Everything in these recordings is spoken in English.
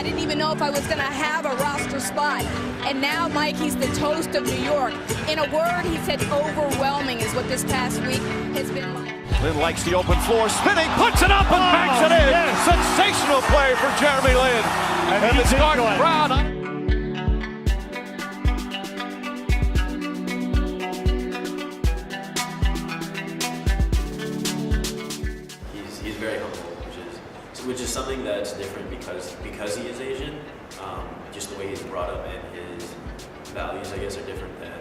didn't even know if I was going to have a roster spot. And now, Mike, he's the toast of New York. In a word, he said overwhelming is what this past week has been like. Lin likes the open floor, spinning, puts it up and backs it in. Yes. Sensational play for Jeremy Lin. And the Spartan crowd. He's very humble, which is something that's different because he is Asian. Just the way he's brought up and his values, I guess, are different than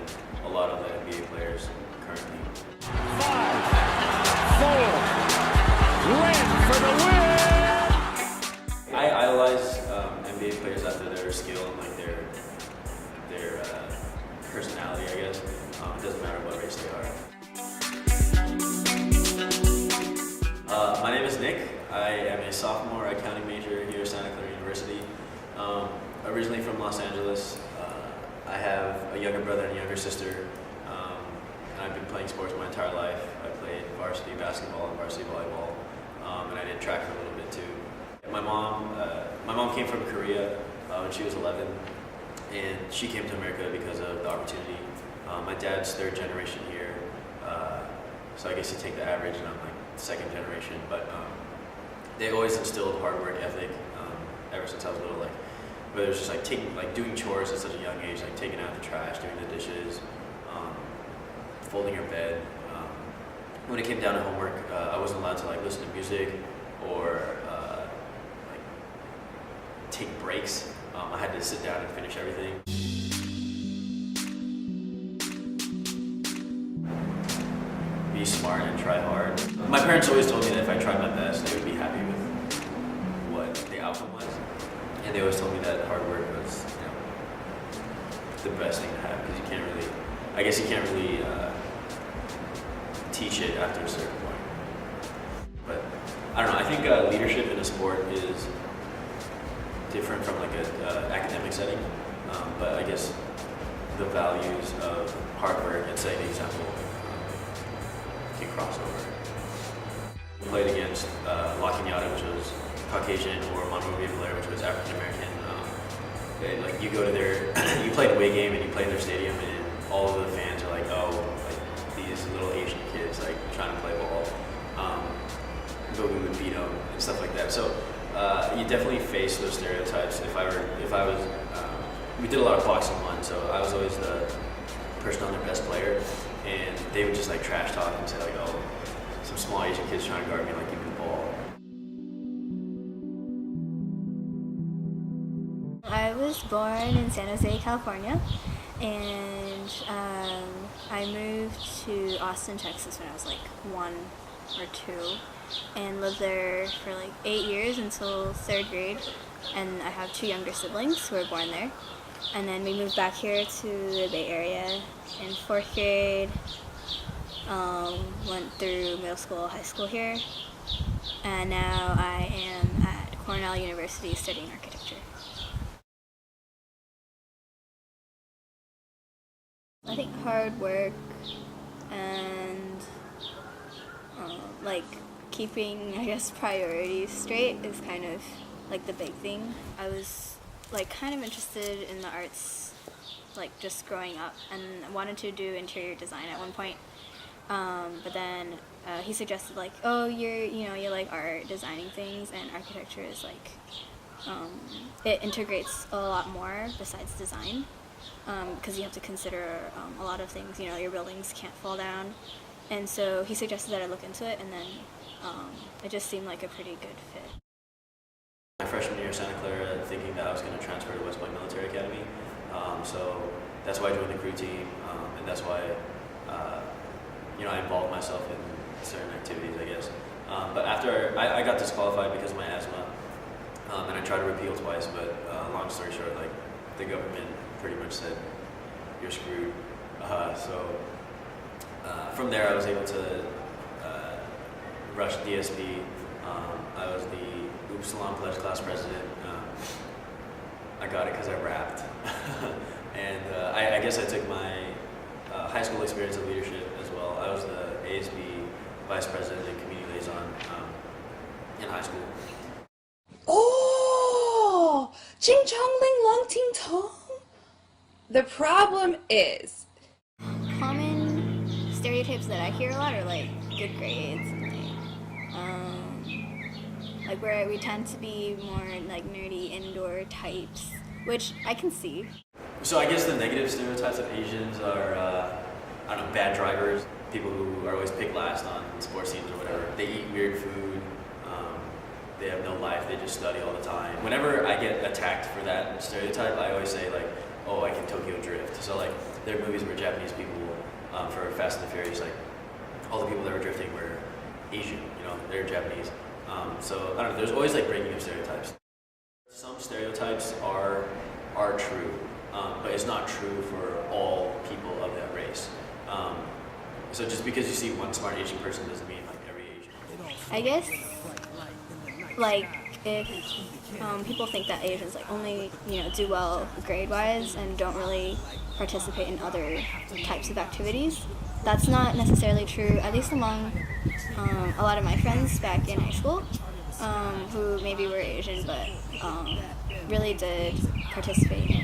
a lot of the NBA players currently. 5, 4, Lin for the win! I idolize NBA players after their skill and like their personality, I guess. It doesn't matter what race they are. My name is Nick. I am a sophomore accounting major here at Santa Clara University. Originally from Los Angeles. I have a younger brother and a younger sister. And I've been playing sports my entire life. I played varsity basketball and varsity volleyball. And I did track for a little bit too. My mom came from Korea when she was 11. And she came to America because of the opportunity. My dad's third generation here. So I guess you take the average and I'm like second generation. But they always instilled hard work ethic ever since I was little. Like whether it's just like doing chores at such a young age, like taking out the trash, doing the dishes, folding your bed. When it came down to homework, I wasn't allowed to like listen to music or like take breaks. I had to sit down and finish everything. Be smart and try hard. My parents always told me that if I tried my best, they would be happy with what the outcome was. And they always told me that hard work was, the best thing to have because you can't really, I guess you can't really teach it after a certain point. But I don't know. I think leadership in a sport is different from like a academic setting. But I guess the values of hard work and setting the example can cross over. We played against Lakinyata, which was Caucasian, or Monrovia Blair, which was African American. Like you go to their, you play the away game and you play in their stadium, and all of the fans are like, oh, like these little Asian kids like trying to play ball, but we would beat them and stuff like that. So you definitely face those stereotypes. If I was, we did a lot of boxing one, so I was always the person on their best player, and they would just like trash talk and say like, oh, some small Asian kids trying to guard me like give me the ball. I was born in San Jose, California, and I moved to Austin, Texas when I was like 1 or 2, and lived there for like 8 years until 3rd grade. And I have 2 younger siblings who were born there. And then we moved back here to the Bay Area in 4th grade. Went through middle school, high school here, and now I am at Cornell University studying architecture. I think hard work and like keeping, I guess, priorities straight is kind of like the big thing. I was like kind of interested in the arts like just growing up, and I wanted to do interior design at one point. But then he suggested like, oh, you like art, designing things, and architecture is like, it integrates a lot more besides design, because you have to consider a lot of things. Your buildings can't fall down, and so he suggested that I look into it, and then it just seemed like a pretty good fit. My freshman year at Santa Clara, thinking that I was going to transfer to West Point Military Academy, so that's why I joined the crew team, and that's why I involved myself in certain activities, I guess. But after I got disqualified because of my asthma, and I tried to repeal twice, but long story short, like the government pretty much said, you're screwed. From there I was able to rush DSB. I was the Upsilon Pledge class president. I got it because I rapped. And I guess I took my high school experience of leadership as well. I was the ASB vice president and community liaison in high school. Oh, Ching chong ling long ting tong. The problem is Common stereotypes that I hear a lot are like good grades, like where we tend to be more like nerdy indoor types, which I can see. So I guess the negative stereotypes of Asians are, I don't know, bad drivers, people who are always picked last on sports teams or whatever. They eat weird food, they have no life, they just study all the time. Whenever I get attacked for that stereotype, I always say like, oh, I can Tokyo drift. So like, there are movies where Japanese people, for Fast and the Furious, like, all the people that were drifting were Asian, you know, they're Japanese. So I don't know, there's always like breaking of stereotypes. Some stereotypes are true, but it's not true for all people of that race. So just because you see one smart Asian person doesn't mean like every Asian. I guess, like, if people think that Asians like only, do well grade-wise and don't really participate in other types of activities, that's not necessarily true, at least among a lot of my friends back in high school, who maybe were Asian but really did participate in,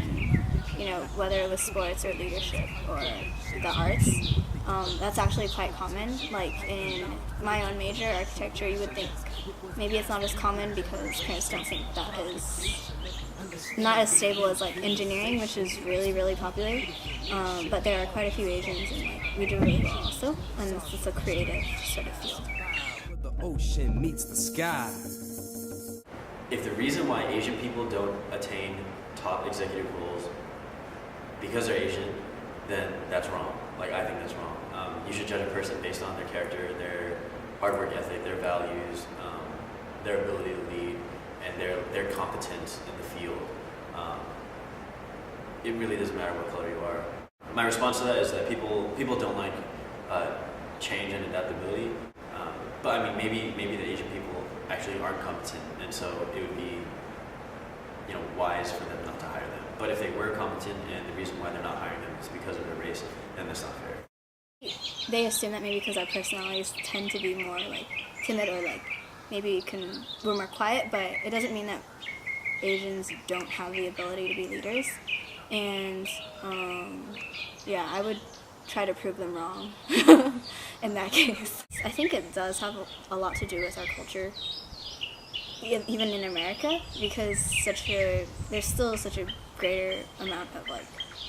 whether it was sports or leadership or the arts. That's actually quite common. Like in my own major, architecture, you would think maybe it's not as common because parents don't think that is not as stable as like engineering, which is really, really popular. But there are quite a few Asians and like we do really well also, and it's a creative sort of field. The ocean meets the sky. If the reason why Asian people don't attain top executive roles because they're Asian, then that's wrong. Like, I think that's wrong. You should judge a person based on their character, their hard work ethic, their values, their ability to lead, and their competence in the field. It really doesn't matter what color you are. My response to that is that people don't like change and adaptability. But I mean, maybe the Asian people actually aren't competent, and so it would be, wise for them not to hire them. But if they were competent and the reason why they're not hiring them is because of their race, then that's not fair. They assume that maybe because our personalities tend to be more like timid or like maybe we're more quiet, but it doesn't mean that Asians don't have the ability to be leaders. And I would try to prove them wrong in that case. I think it does have a lot to do with our culture, even in America, because there's still such a greater amount of like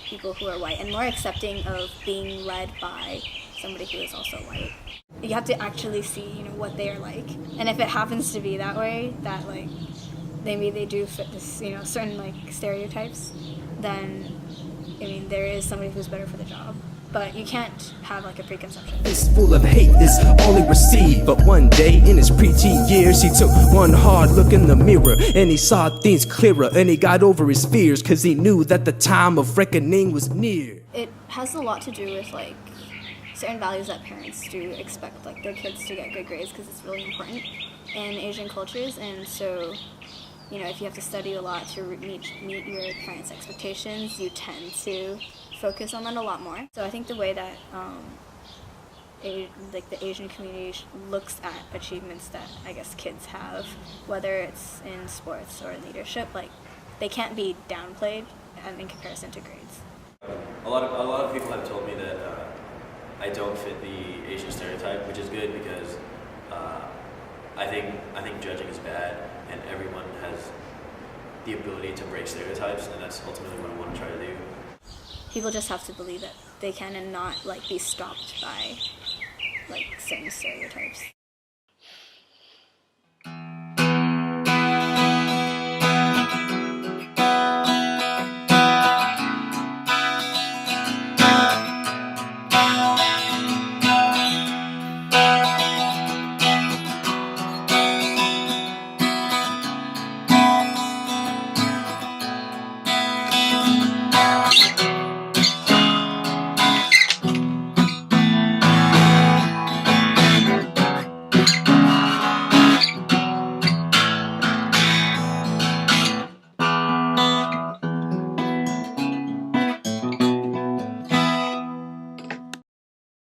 people who are white and more accepting of being led by somebody who is also white. You have to actually see, what they are like, and if it happens to be that way, that like maybe they do fit this, certain like stereotypes, then there is somebody who's better for the job. But you can't have like a preconception. This full of hate is all he received. But one day in his preteen years, he took one hard look in the mirror and he saw things clearer, and he got over his fears because he knew that the time of reckoning was near. It has a lot to do with like certain values that parents do expect like their kids to get good grades because it's really important in Asian cultures, and so if you have to study a lot to meet your parents' expectations, you tend to focus on that a lot more. So I think the way that the Asian community looks at achievements that I guess kids have, whether it's in sports or leadership, like they can't be downplayed in comparison to grades. A lot of people have told me that I don't fit the Asian stereotype, which is good because I think judging is bad, and everyone has the ability to break stereotypes, and that's ultimately what I want to try to do. People just have to believe that they can and not like be stopped by like certain stereotypes.